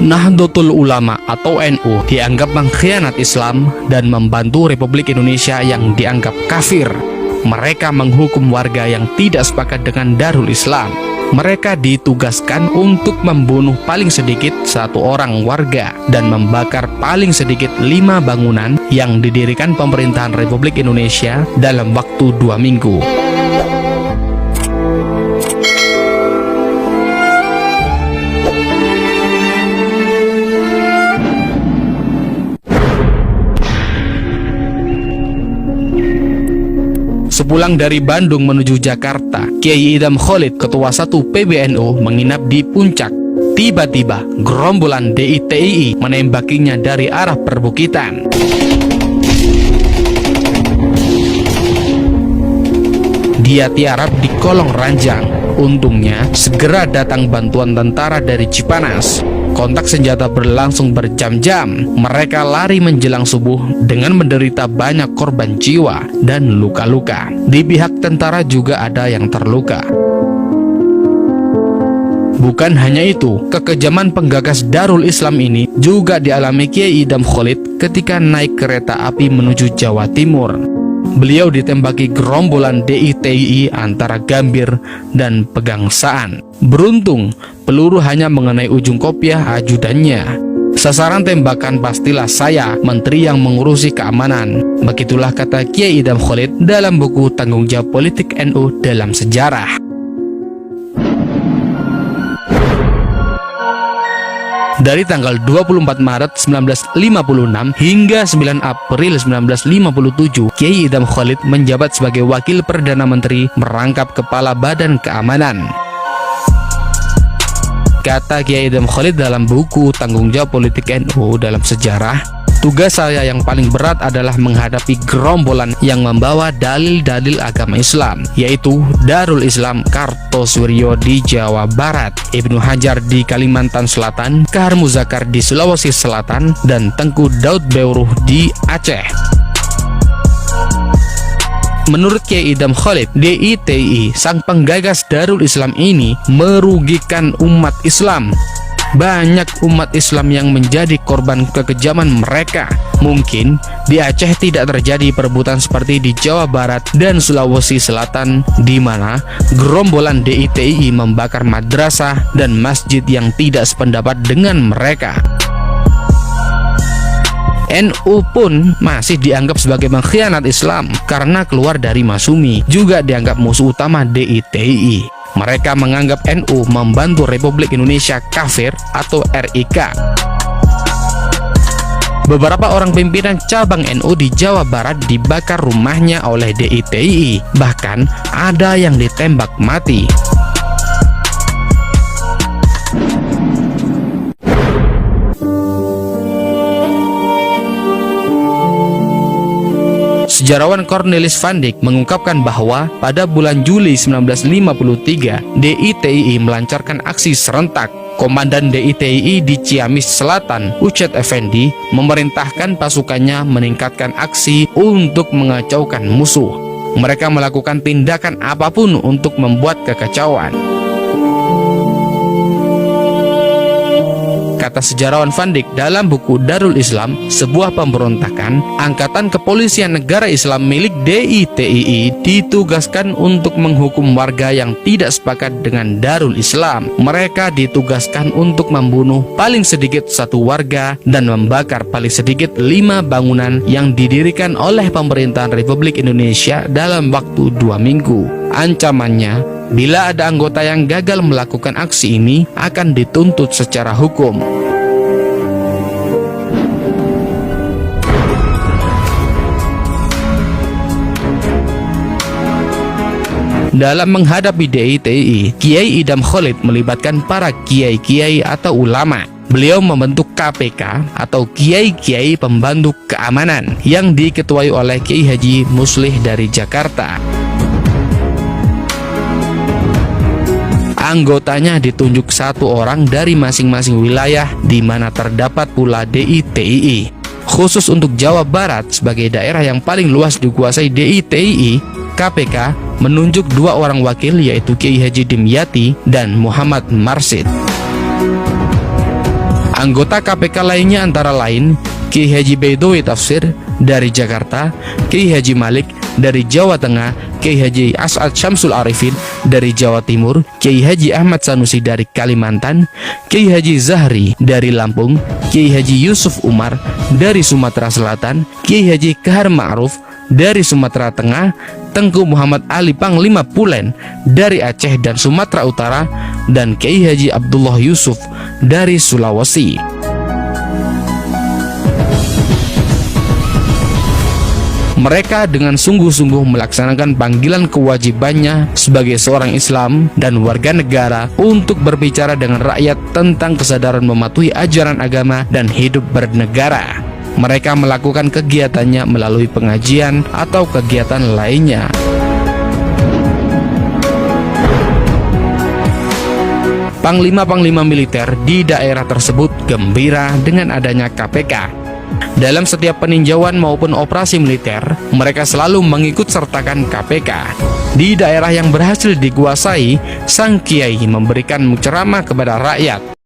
Nahdlatul Ulama atau NU dianggap mengkhianat Islam dan membantu Republik Indonesia yang dianggap kafir. Mereka menghukum warga yang tidak sepakat dengan Darul Islam. Mereka ditugaskan untuk membunuh paling sedikit 1 orang warga dan membakar paling sedikit 5 bangunan yang didirikan pemerintahan Republik Indonesia dalam waktu 2 minggu. Sepulang dari Bandung menuju Jakarta, Kiai Idham Khalid, Ketua 1 PBNU, menginap di Puncak. Tiba-tiba, gerombolan DITII menembakinya dari arah perbukitan. Dia tiarap di kolong ranjang. Untungnya, segera datang bantuan tentara dari Cipanas. Kontak senjata berlangsung berjam-jam. Mereka lari menjelang subuh dengan menderita banyak korban jiwa dan luka-luka. Di pihak tentara juga ada yang terluka. Bukan hanya itu, kekejaman penggagas Darul Islam ini juga dialami Kiai Idham Khalid ketika naik kereta api menuju Jawa Timur. Beliau ditembaki gerombolan DITII antara Gambir dan Pegangsaan. Beruntung, peluru hanya mengenai ujung kopiah ajudannya. Sasaran tembakan pastilah saya, menteri yang mengurusi keamanan. Begitulah kata Kiai Idham Khalid dalam buku Tanggung Jawab Politik NU dalam Sejarah. Dari tanggal 24 Maret 1956 hingga 9 April 1957, Kiai Idham Khalid menjabat sebagai Wakil Perdana Menteri merangkap Kepala Badan Keamanan. Kata Kiai Idham Khalid dalam buku Tanggung Jawab Politik NU dalam Sejarah, tugas saya yang paling berat adalah menghadapi gerombolan yang membawa dalil-dalil agama Islam, yaitu Darul Islam Kartosuwiryo di Jawa Barat, Ibnu Hajar di Kalimantan Selatan, Kahar Muzakar di Sulawesi Selatan, dan Tengku Daud Beuruh di Aceh. Menurut Kiai Idham Khalid, DITII, sang penggagas Darul Islam ini merugikan umat Islam. Banyak umat Islam yang menjadi korban kekejaman mereka. Mungkin di Aceh tidak terjadi perebutan seperti di Jawa Barat dan Sulawesi Selatan, di mana gerombolan DITII membakar madrasah dan masjid yang tidak sependapat dengan mereka. NU pun masih dianggap sebagai mengkhianat Islam karena keluar dari Masumi, juga dianggap musuh utama DITII. Mereka menganggap NU membantu Republik Indonesia kafir atau RIK. Beberapa orang pimpinan cabang NU di Jawa Barat dibakar rumahnya oleh DITII, bahkan ada yang ditembak mati. Sejarawan Cornelis van Dyk mengungkapkan bahwa pada bulan Juli 1953, DITII melancarkan aksi serentak. Komandan DITII di Ciamis Selatan, Ucet Effendi, memerintahkan pasukannya meningkatkan aksi untuk mengacaukan musuh. Mereka melakukan tindakan apapun untuk membuat kekacauan. Kata sejarawan Van Dyk dalam buku Darul Islam, sebuah pemberontakan, Angkatan Kepolisian Negara Islam milik DITII ditugaskan untuk menghukum warga yang tidak sepakat dengan Darul Islam. Mereka ditugaskan untuk membunuh paling sedikit 1 warga dan membakar paling sedikit 5 bangunan yang didirikan oleh pemerintahan Republik Indonesia dalam waktu 2 minggu. Ancamannya, bila ada anggota yang gagal melakukan aksi ini, akan dituntut secara hukum. Dalam menghadapi DITII, Kiai Idham Khalid melibatkan para kiai-kiai atau ulama. Beliau membentuk KPK atau Kiai-Kiai Pembantu Keamanan yang diketuai oleh Kiai Haji Muslih dari Jakarta. Anggotanya ditunjuk 1 orang dari masing-masing wilayah di mana terdapat pula DITII. Khusus untuk Jawa Barat sebagai daerah yang paling luas dikuasai DITII, KPK menunjuk 2 orang wakil, yaitu Kiai Haji Dimyati dan Muhammad Marsid. Anggota KPK lainnya antara lain Kiai Haji Baidowi Tafsir dari Jakarta, Kiai Haji Malik dari Jawa Tengah, Kiai Haji As'ad Syamsul Arifin dari Jawa Timur, Kiai Haji Ahmad Sanusi dari Kalimantan, Kiai Haji Zahri dari Lampung, Kiai Haji Yusuf Umar dari Sumatera Selatan, Kiai Haji Kahar Ma'ruf dari Sumatera Tengah, Tengku Muhammad Ali Panglima Pulen dari Aceh dan Sumatera Utara, dan Kiai Haji Abdullah Yusuf dari Sulawesi. Mereka dengan sungguh-sungguh melaksanakan panggilan kewajibannya sebagai seorang Islam dan warga negara untuk berbicara dengan rakyat tentang kesadaran mematuhi ajaran agama dan hidup bernegara. Mereka melakukan kegiatannya melalui pengajian atau kegiatan lainnya. Panglima-panglima militer di daerah tersebut gembira dengan adanya KPK. Dalam setiap peninjauan maupun operasi militer, mereka selalu mengikut sertakan KPK. Di daerah yang berhasil dikuasai, sang kiai memberikan ceramah kepada rakyat.